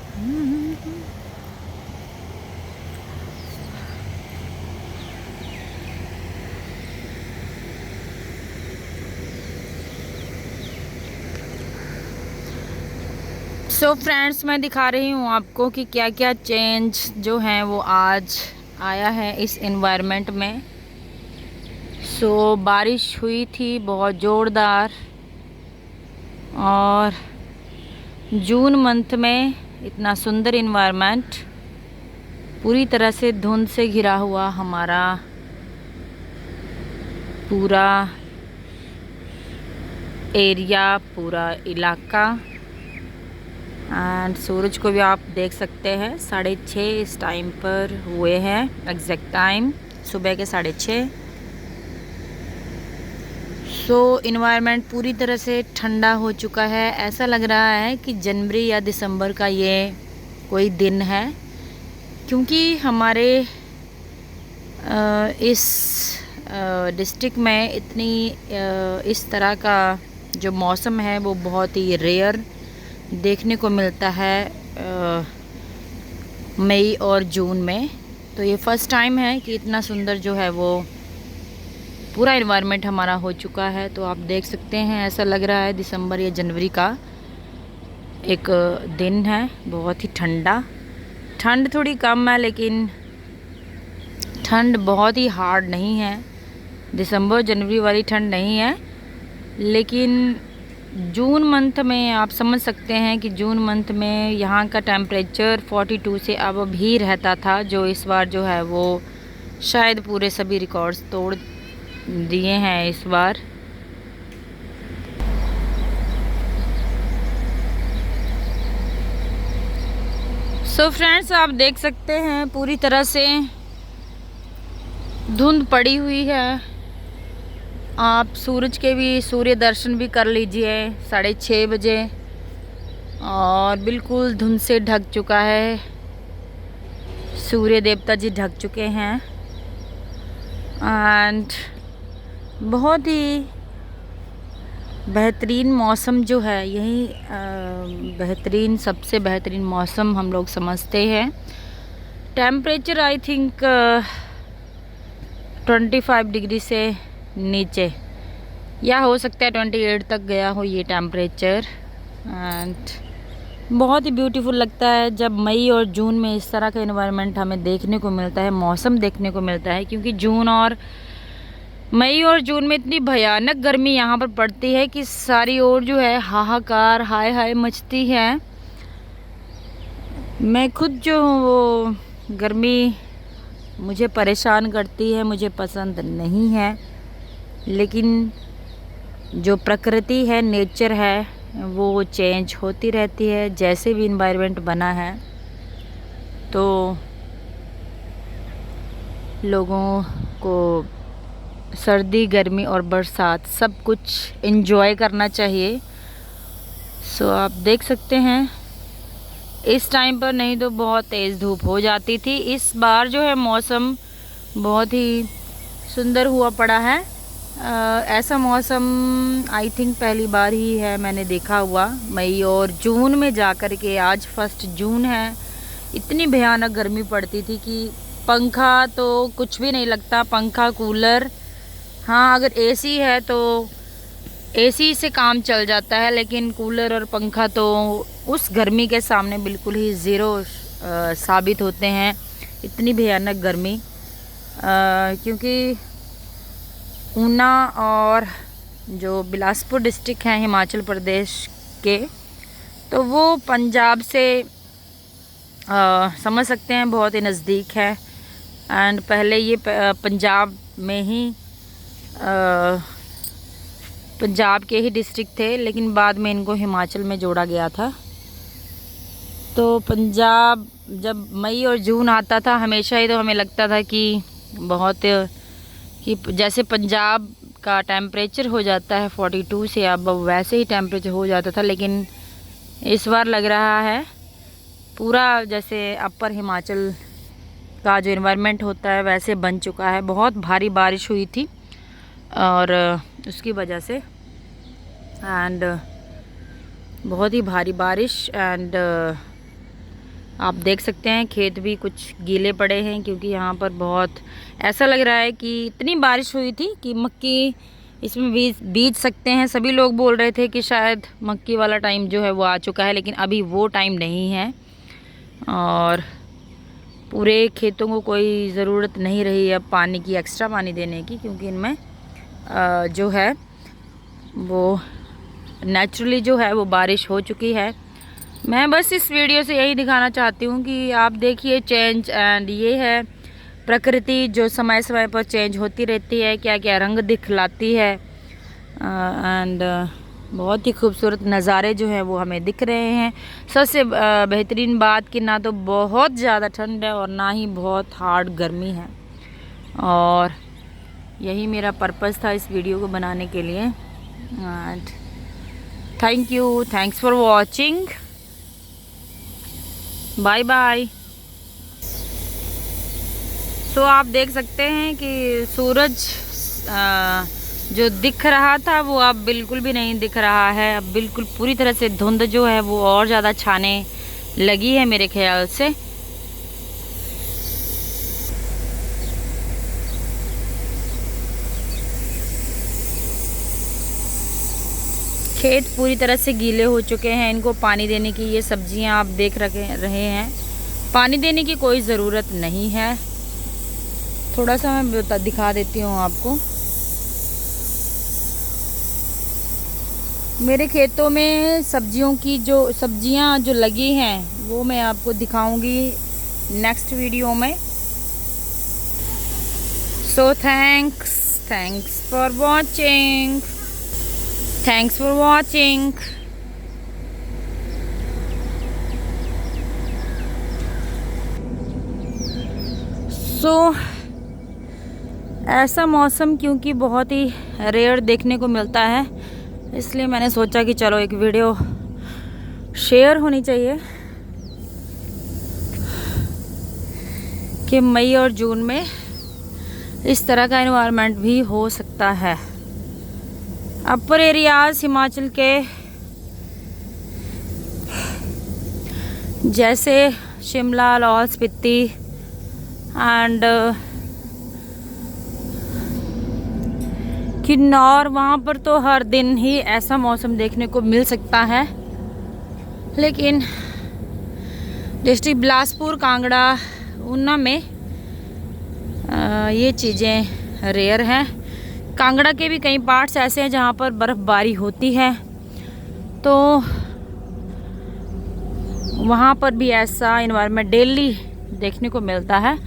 So friends, मैं दिखा रही हूँ आपको कि क्या क्या चेंज जो है वो आज आया है इस एनवायरनमेंट में। बारिश हुई थी बहुत ज़ोरदार, और जून मंथ में इतना सुंदर एनवायरनमेंट, पूरी तरह से धुंध से घिरा हुआ हमारा पूरा एरिया, पूरा इलाका। एंड सूरज को भी आप देख सकते हैं, 6:30 इस टाइम पर हुए हैं, एग्जैक्ट टाइम सुबह के 6:30। इन्वायरमेंट पूरी तरह से ठंडा हो चुका है। ऐसा लग रहा है कि जनवरी या दिसंबर का ये कोई दिन है, क्योंकि हमारे इस डिस्ट्रिक्ट में इस तरह का जो मौसम है वो बहुत ही रेयर देखने को मिलता है मई और जून में। तो ये फर्स्ट टाइम है कि इतना सुंदर जो है वो पूरा एनवायरनमेंट हमारा हो चुका है। तो आप देख सकते हैं, ऐसा लग रहा है दिसंबर या जनवरी का एक दिन है। बहुत ही ठंड थोड़ी कम है, लेकिन ठंड बहुत ही हार्ड नहीं है। दिसंबर जनवरी वाली ठंड नहीं है, लेकिन जून मंथ में आप समझ सकते हैं कि जून मंथ में यहाँ का टेम्परेचर 42 से अब भी रहता था, जो इस बार जो है वो शायद पूरे सभी रिकॉर्ड्स तोड़ दिए हैं इस बार। फ्रेंड्स, आप देख सकते हैं पूरी तरह से धुंध पड़ी हुई है। आप सूर्य दर्शन भी कर लीजिए 6:30 बजे, और बिल्कुल धुंध से ढक चुका है, सूर्य देवता जी ढक चुके हैं। एंड बहुत ही बेहतरीन मौसम जो है, यही सबसे बेहतरीन मौसम हम लोग समझते हैं। टेम्परेचर आई थिंक 25 डिग्री से नीचे, या हो सकता है 28 तक गया हो ये टेम्परेचर। एंड बहुत ही ब्यूटीफुल लगता है जब मई और जून में इस तरह का एनवायरनमेंट हमें देखने को मिलता है, मौसम देखने को मिलता है। क्योंकि मई और जून में इतनी भयानक गर्मी यहाँ पर पड़ती है कि सारी ओर जो है हाहाकार, हाय हाय मचती है। मैं खुद जो हूँ वो गर्मी मुझे परेशान करती है, मुझे पसंद नहीं है। लेकिन जो प्रकृति है, नेचर है, वो चेंज होती रहती है। जैसे भी इन्वायरमेंट बना है, तो लोगों को सर्दी, गर्मी और बरसात सब कुछ एंजॉय करना चाहिए। आप देख सकते हैं इस टाइम पर नहीं तो बहुत तेज़ धूप हो जाती थी। इस बार जो है मौसम बहुत ही सुंदर हुआ पड़ा है। ऐसा मौसम आई थिंक पहली बार ही है मैंने देखा हुआ, मई और जून में जाकर के। आज 1 जून है, इतनी भयानक गर्मी पड़ती थी कि पंखा तो कुछ भी नहीं लगता। पंखा, कूलर, हाँ अगर एसी है तो एसी से काम चल जाता है, लेकिन कूलर और पंखा तो उस गर्मी के सामने बिल्कुल ही ज़ीरो साबित होते हैं। इतनी भयानक गर्मी, क्योंकि ऊना और जो बिलासपुर डिस्ट्रिक्ट हैं हिमाचल प्रदेश के, तो वो पंजाब से समझ सकते हैं बहुत ही नज़दीक है। एंड पहले ये पंजाब में ही पंजाब के ही डिस्ट्रिक्ट थे, लेकिन बाद में इनको हिमाचल में जोड़ा गया था। तो पंजाब जब मई और जून आता था हमेशा ही, तो हमें लगता था कि जैसे पंजाब का टेम्परेचर हो जाता है 42 से अब, वैसे ही टेम्परेचर हो जाता था। लेकिन इस बार लग रहा है पूरा जैसे अपर हिमाचल का जो एनवायरनमेंट होता है वैसे बन चुका है। बहुत भारी बारिश हुई थी और उसकी वजह से, एंड बहुत ही भारी बारिश, एंड आप देख सकते हैं खेत भी कुछ गीले पड़े हैं, क्योंकि यहाँ पर बहुत ऐसा लग रहा है कि इतनी बारिश हुई थी कि मक्की इसमें बीज सकते हैं। सभी लोग बोल रहे थे कि शायद मक्की वाला टाइम जो है वो आ चुका है, लेकिन अभी वो टाइम नहीं है और पूरे खेतों को कोई ज़रूरत नहीं रही अब पानी की, एक्स्ट्रा पानी देने की, क्योंकि इनमें जो है वो नेचुरली जो है वो बारिश हो चुकी है। मैं बस इस वीडियो से यही दिखाना चाहती हूँ कि आप देखिए चेंज, एंड ये है प्रकृति जो समय समय पर चेंज होती रहती है, क्या क्या रंग दिखलाती है। एंड बहुत ही खूबसूरत नज़ारे जो हैं वो हमें दिख रहे हैं। सबसे बेहतरीन बात कि ना तो बहुत ज़्यादा ठंड है और ना ही बहुत हार्ड गर्मी है, और यही मेरा पर्पस था इस वीडियो को बनाने के लिए। And thank you, thanks for watching, bye bye. So आप देख सकते हैं कि सूरज जो दिख रहा था वो अब बिल्कुल भी नहीं दिख रहा है। अब बिल्कुल पूरी तरह से धुंध जो है वो और ज़्यादा छाने लगी है मेरे ख्याल से। खेत पूरी तरह से गीले हो चुके हैं, इनको पानी देने की ये सब्जियां आप देख रहे हैं, पानी देने की कोई ज़रूरत नहीं है। थोड़ा सा मैं दिखा देती हूँ आपको। मेरे खेतों में सब्जियां जो लगी हैं वो मैं आपको दिखाऊंगी नेक्स्ट वीडियो में। So thanks for watching, thanks for watching. So ऐसा मौसम क्योंकि बहुत ही रेयर देखने को मिलता है, इसलिए मैंने सोचा कि चलो एक वीडियो शेयर होनी चाहिए कि मई और जून में इस तरह का एनवायरनमेंट भी हो सकता है। अपर एरियाज हिमाचल के जैसे शिमला, लाहौल स्पीति एंड किन्नौर, वहाँ पर तो हर दिन ही ऐसा मौसम देखने को मिल सकता है, लेकिन डिस्ट्रिक्ट बिलासपुर, कांगड़ा, ऊना में ये चीज़ें रेयर हैं। कांगड़ा के भी कई पार्ट्स ऐसे हैं जहाँ पर बर्फ़बारी होती है, तो वहाँ पर भी ऐसा इन्वायरमेंट डेली देखने को मिलता है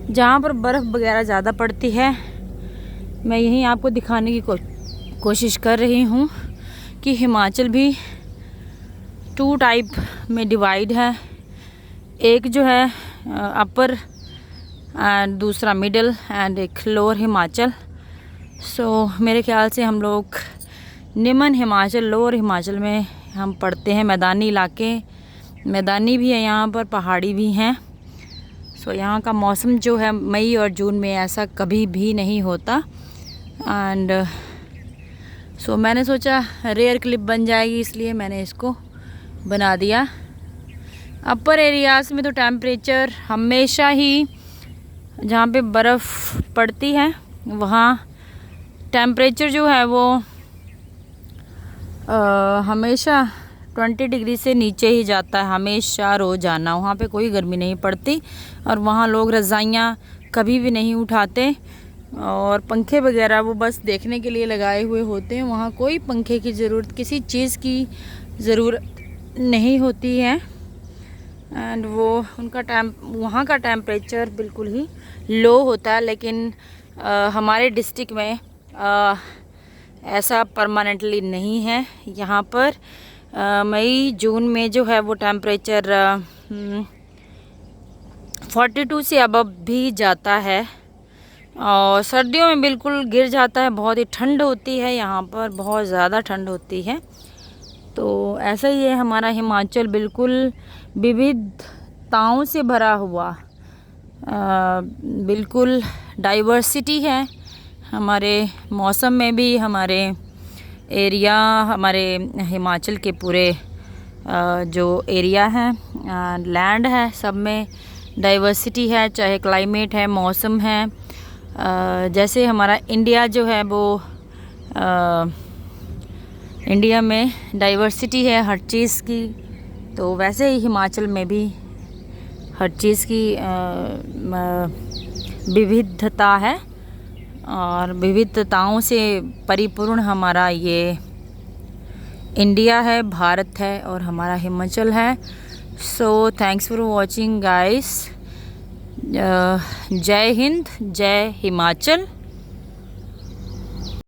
जहाँ पर बर्फ़ वगैरह ज़्यादा पड़ती है। मैं यही आपको दिखाने की कोशिश कर रही हूँ कि हिमाचल भी 2 टाइप में डिवाइड है, एक जो है अपर एंड दूसरा मिडिल एंड एक लोअर हिमाचल। सो मेरे ख्याल से हम लोग निम्न हिमाचल, लोअर हिमाचल में हम पढ़ते हैं। मैदानी इलाके, मैदानी भी है यहाँ पर, पहाड़ी भी हैं। सो यहाँ का मौसम जो है मई और जून में ऐसा कभी भी नहीं होता। एंड सो मैंने सोचा रेयर क्लिप बन जाएगी, इसलिए मैंने इसको बना दिया। अपर एरियाज़ में तो टेम्परेचर हमेशा ही, जहाँ पे बर्फ़ पड़ती है वहाँ टेम्परेचर जो है वो हमेशा 20 डिग्री से नीचे ही जाता है, हमेशा रोज़ाना। वहाँ पे कोई गर्मी नहीं पड़ती और वहाँ लोग रज़ाइयाँ कभी भी नहीं उठाते और पंखे वगैरह वो बस देखने के लिए लगाए हुए होते हैं। वहाँ कोई पंखे की ज़रूरत, किसी चीज़ की ज़रूरत नहीं होती है। एंड वो वहाँ का टेम्परेचर बिल्कुल ही लो होता है, लेकिन हमारे डिस्ट्रिक्ट में ऐसा परमानेंटली नहीं है। यहाँ पर मई जून में जो है वो टेम्परेचर 42 से अबव भी जाता है और सर्दियों में बिल्कुल गिर जाता है। बहुत ही ठंड होती है यहाँ पर, बहुत ज़्यादा ठंड होती है। तो ऐसा ही है हमारा हिमाचल, बिल्कुल विविधताओं से भरा हुआ, बिल्कुल डाइवर्सिटी है हमारे मौसम में भी, हमारे एरिया, हमारे हिमाचल के पूरे जो एरिया है, लैंड है, सब में डाइवर्सिटी है, चाहे क्लाइमेट है, मौसम है। जैसे हमारा इंडिया जो है वो इंडिया में डाइवर्सिटी है हर चीज़ की, तो वैसे ही हिमाचल में भी हर चीज़ की विविधता है और विविधताओं से परिपूर्ण हमारा ये इंडिया है, भारत है और हमारा हिमाचल है। सो थैंक्स फॉर वॉचिंग गाइस। जय हिंद, जय हिमाचल।